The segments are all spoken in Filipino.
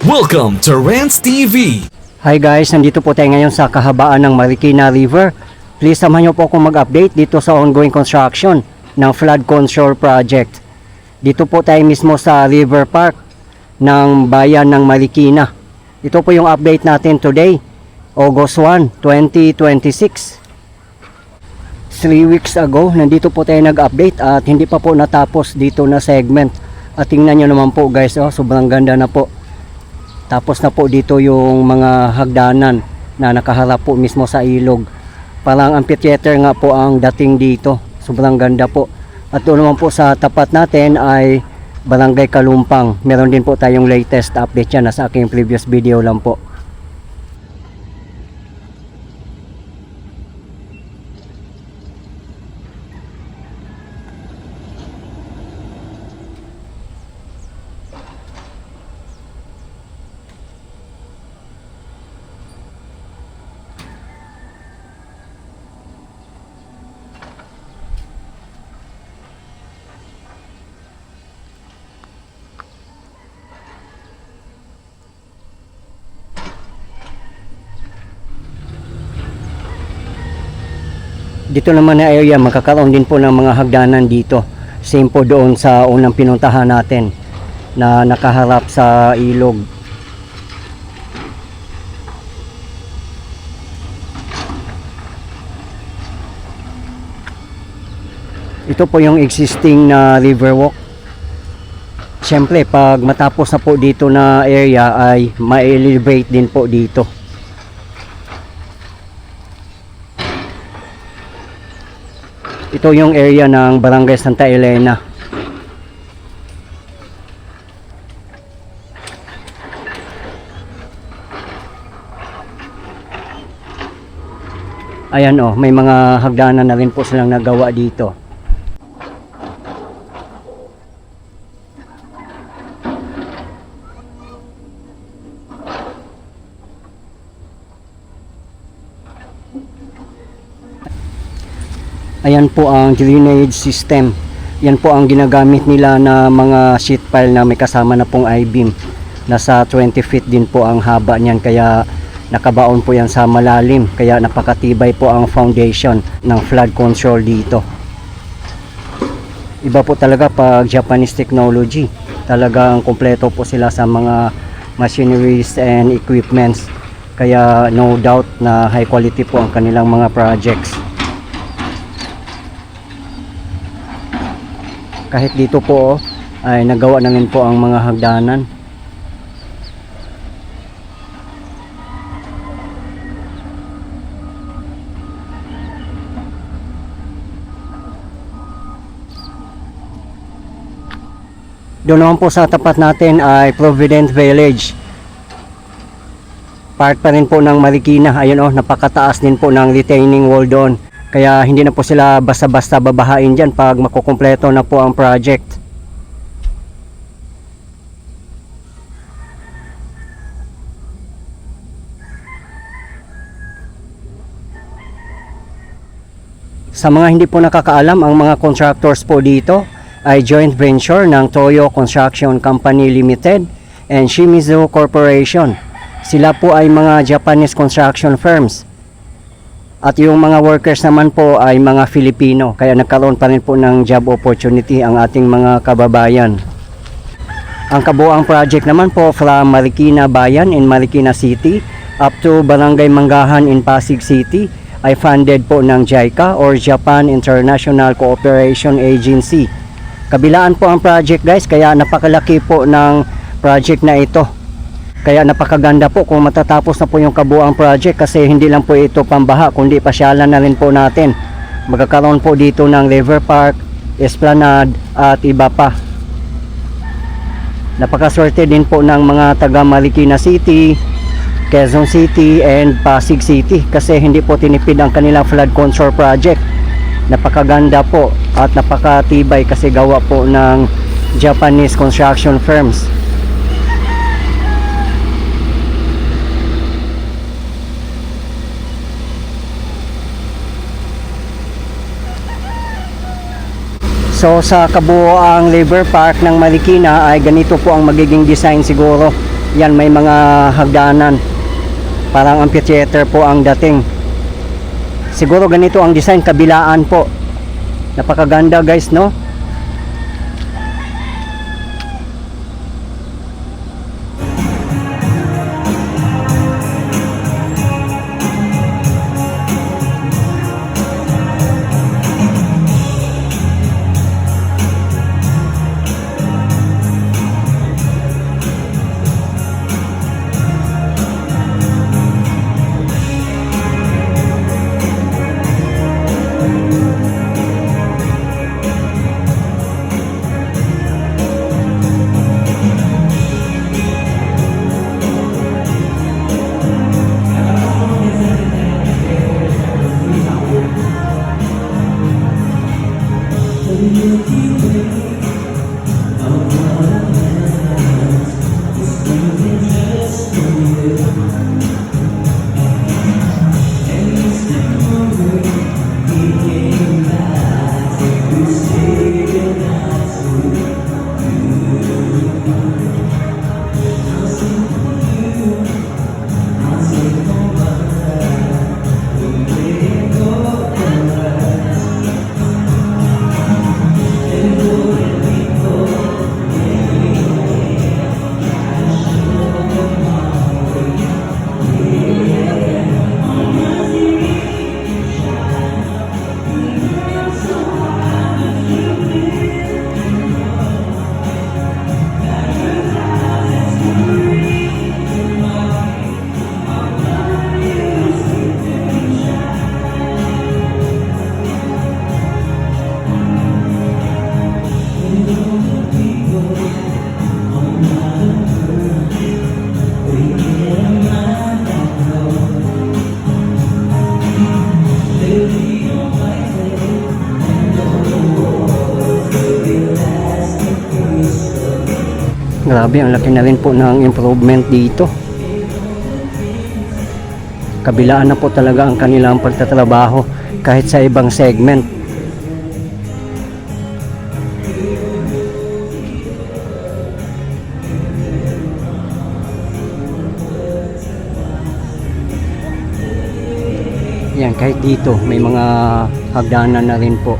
Welcome to Rants TV. Hi guys, nandito po tayo ngayon sa kahabaan ng Marikina River. Please samahan niyo po akong mag-update dito sa ongoing construction ng flood control project. Dito po tayo mismo sa River Park ng bayan ng Marikina. Ito po yung update natin today, August 1, 2026. 3 weeks ago, nandito po tayo nag-update at hindi pa po natapos dito na segment. At tingnan nyo naman po guys, sobrang ganda na po. Tapos na po dito yung mga hagdanan na nakaharap po mismo sa ilog. Parang amphitheater nga po ang dating dito. Sobrang ganda po. At doon naman po sa tapat natin ay Barangay Kalumpang. Meron din po tayong latest update yan. Nasa aking previous video lang po. Dito naman na area, magkakaroon din po ng mga hagdanan dito. Same po doon sa unang pinuntahan natin na nakaharap sa ilog. Ito po yung existing na riverwalk. Siyempre, pag matapos na po dito na area ay ma-elevate din po dito. Ito yung area ng Barangay Santa Elena. Ayan may mga hagdanan na rin po silang nagawa dito. Ayan po ang drainage system. Yan po ang ginagamit nila na mga sheet pile na may kasama na pong I-beam. Nasa 20 feet din po ang haba niyan, kaya nakabaon po yan sa malalim. Kaya napakatibay po ang foundation ng flood control dito. Iba po talaga pag Japanese technology. Talagang kompleto po sila sa mga machineries and equipments. Kaya no doubt na high quality po ang kanilang mga projects. Kahit dito po ay nagawa na rin po ang mga hagdanan. Doon naman po sa tapat natin ay Provident Village. Part pa rin po ng Marikina. Ayun napakataas din po ng retaining wall doon. Kaya hindi na po sila basta-basta babahain dyan pag makukumpleto na po ang project. Sa mga hindi po nakakaalam, ang mga contractors po dito ay joint venture ng Toyo Construction Company Limited and Shimizu Corporation. Sila po ay mga Japanese construction firms. At yung mga workers naman po ay mga Filipino, kaya nagkaroon pa rin po ng job opportunity ang ating mga kababayan. Ang kabuuang project naman po from Marikina Bayan in Marikina City up to Barangay Manggahan in Pasig City ay funded po ng JICA or Japan International Cooperation Agency. Kabilaan po ang project guys, kaya napakalaki po ng project na ito. Kaya napakaganda po kung matatapos na po yung kabuuang project, kasi hindi lang po ito pambaha kundi pasyalan na rin po natin. Magkakaroon po dito ng River Park, Esplanade at iba pa. Napakaswerte din po ng mga taga Marikina City, Quezon City and Pasig City kasi hindi po tinipid ang kanilang flood control project. Napakaganda po at napakatibay kasi gawa po ng Japanese construction firms. So sa kabuoang River Park ng Marikina ay ganito po ang magiging design siguro Yan, may mga hagdanan. Parang amphitheater po ang dating. Siguro ganito ang design, kabilaan po. Napakaganda guys, no? Grabe, ang laki na rin po ng improvement dito. Kabilaan na po talaga ang kanilang pagtatrabaho kahit sa ibang segment. Yan, kahit dito may mga hagdanan na rin po.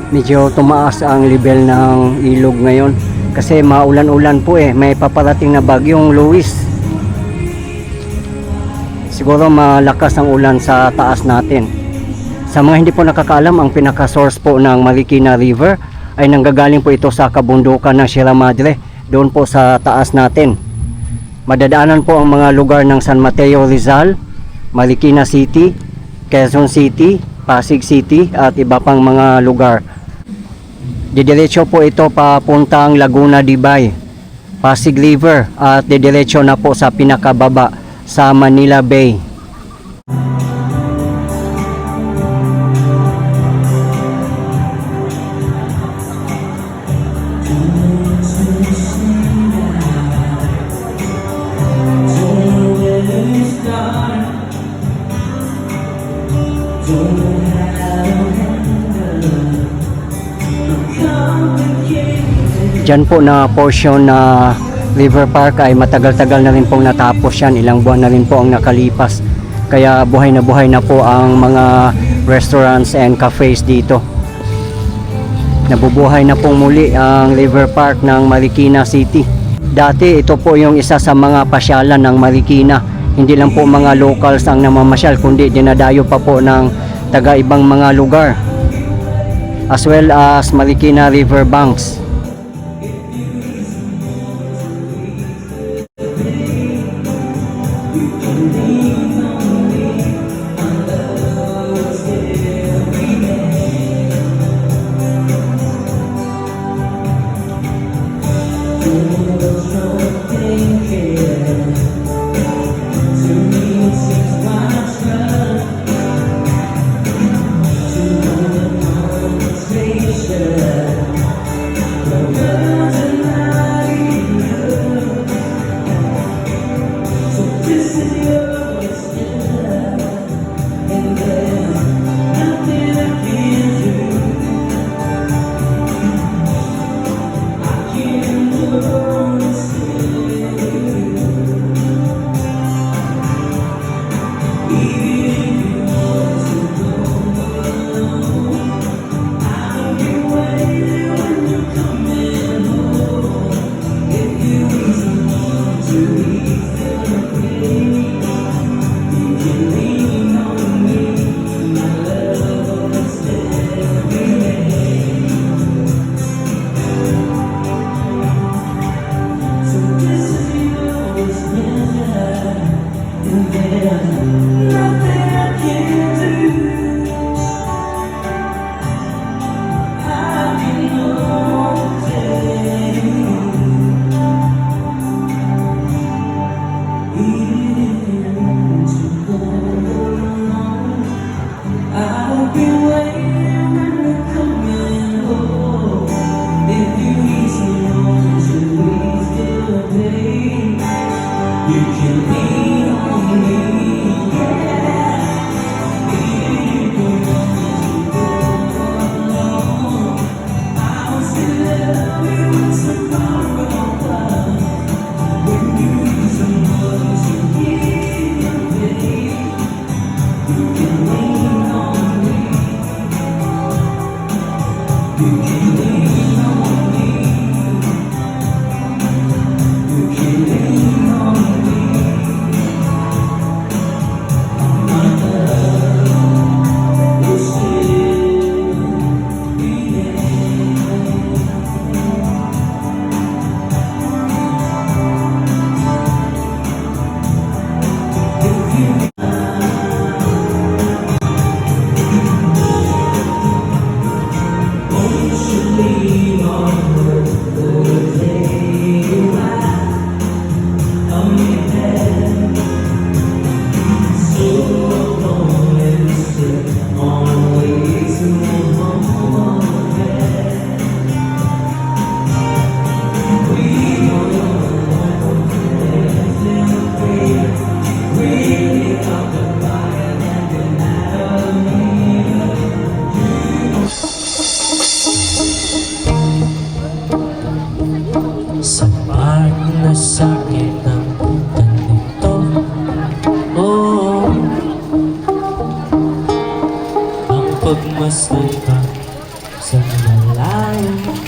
Medyo tumaas ang level ng ilog ngayon kasi maulan-ulan po may paparating na bagyong Luis. Siguro malakas ang ulan sa taas natin. Sa mga hindi po nakakaalam, ang pinaka-source po ng Marikina River ay nanggagaling po ito sa kabundukan ng Sierra Madre, doon po sa taas natin. Madadaanan po ang mga lugar ng San Mateo Rizal, Marikina City, Quezon City, Pasig City at iba pang mga lugar. Didiretso po ito papuntang Laguna Dibay, Pasig River at didiretso na po sa pinakababa sa Manila Bay. Diyan po na portion na River Park ay matagal-tagal na rin pong natapos yan. Ilang buwan na rin po ang nakalipas. Kaya buhay na po ang mga restaurants and cafes dito. Nabubuhay na pong muli ang River Park ng Marikina City. Dati ito po yung isa sa mga pasyalan ng Marikina. Hindi lang po mga locals ang namamasyal, kundi dinadayo pa po ng taga ibang mga lugar. As well as Marikina River Banks. pagmasdan ka sa malayo.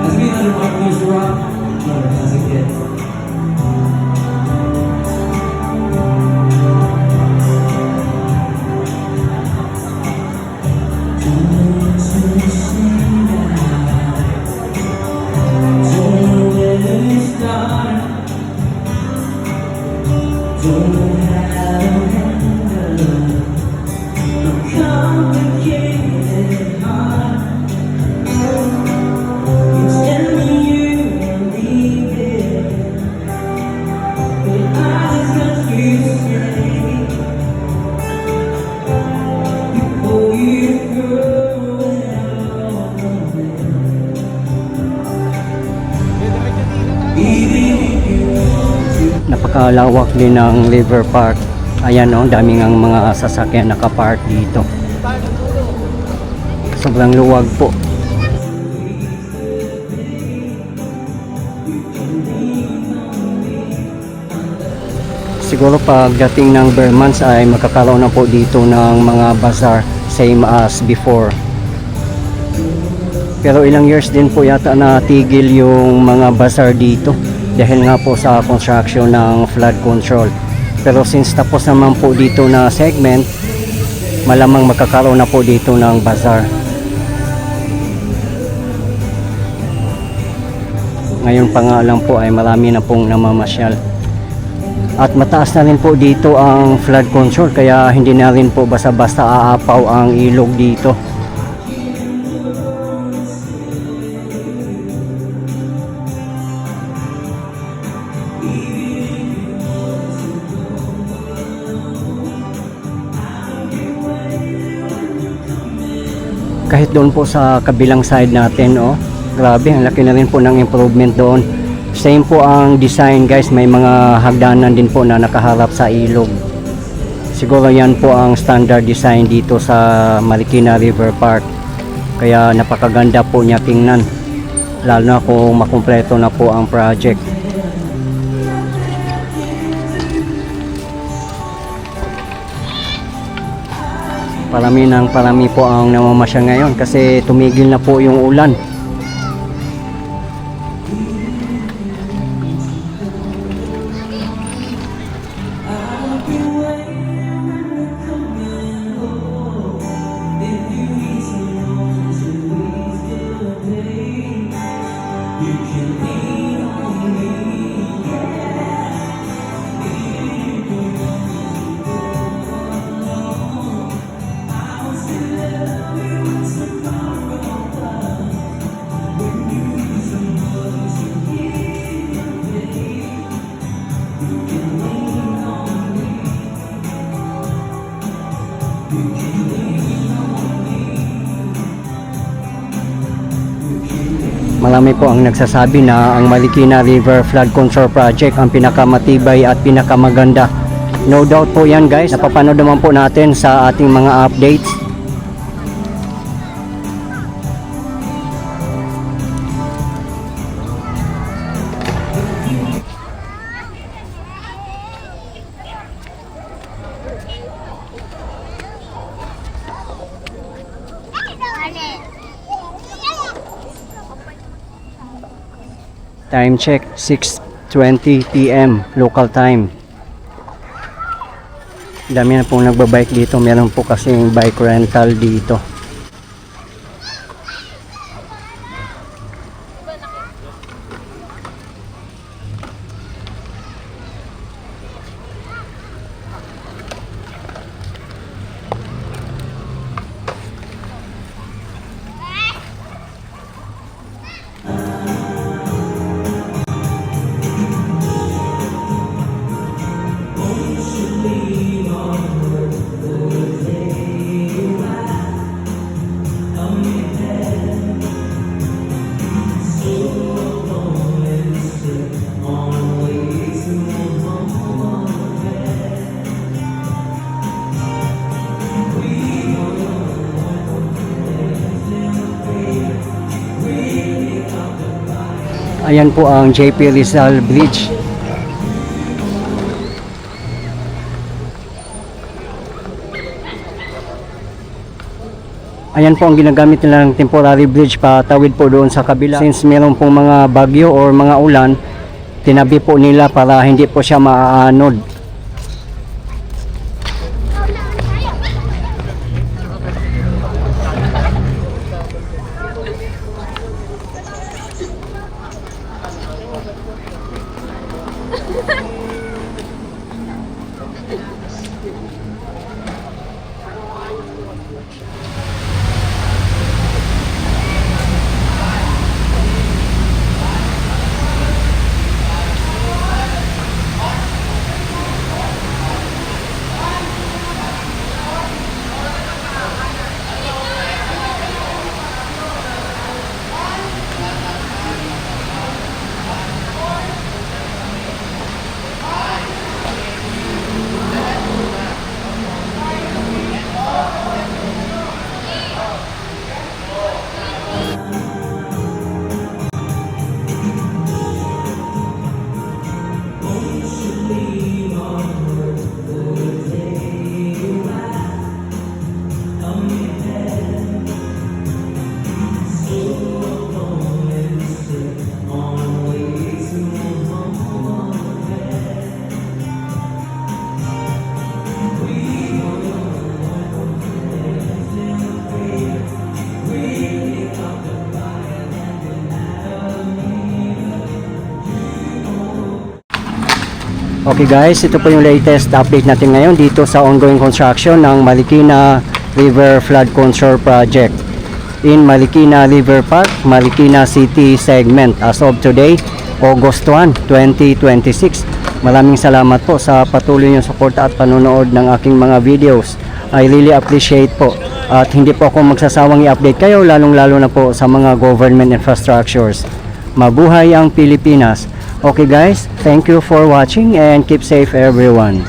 As we had a rock was rock, as a kid. Napakalawak din ng River Park. Ayan o, daming ang mga sasakyan nakapark dito. Sobrang luwag po. Siguro pagdating ng Vermans ay magkakaroon na po dito ng mga bazaar same as before. Pero ilang years din po yata natigil yung mga bazaar dito dahil nga po sa construction ng flood control. Pero since tapos naman po dito na segment, malamang magkakaroon na po dito ng bazaar. Ngayon pa nga lang po ay marami na pong namamasyal. At mataas na rin po dito ang flood control kaya hindi na rin po basta-basta aapaw ang ilog dito. Kahit doon po sa kabilang side natin, oh, grabe, ang laki na rin po ng improvement doon. Same po ang design guys, may mga hagdanan din po na nakaharap sa ilog. Siguro yan po ang standard design dito sa Marikina River Park. Kaya napakaganda po niya tingnan. Lalo na kung makumpleto na po ang project. Parami po ang namamasyal ngayon kasi tumigil na po yung ulan. Marami po ang nagsasabi na ang Marikina River Flood Control Project ang pinakamatibay at pinakamaganda. No doubt po yan guys, napapanood naman po natin sa ating mga updates. Time check, 6:20 PM local time. Dami na pong nagbabike dito. Meron po kasing bike rental dito. Ayan po ang JP Rizal Bridge. Ayan po ang ginagamit nilang temporary bridge patawid po doon sa kabila. Since meron pong mga bagyo or mga ulan, tinabi po nila para hindi po siya maaanod. Okay guys, ito po yung latest update natin ngayon dito sa ongoing construction ng Marikina River Flood Control Project in Marikina River Park, Marikina City segment as of today, August 1, 2026. Maraming salamat po sa patuloy niyong suporta at panonood ng aking mga videos. I really appreciate po. At hindi po ako magsasawang i-update kayo, lalong-lalo na po sa mga government infrastructures. Mabuhay ang Pilipinas! Okay guys, thank you for watching and keep safe everyone.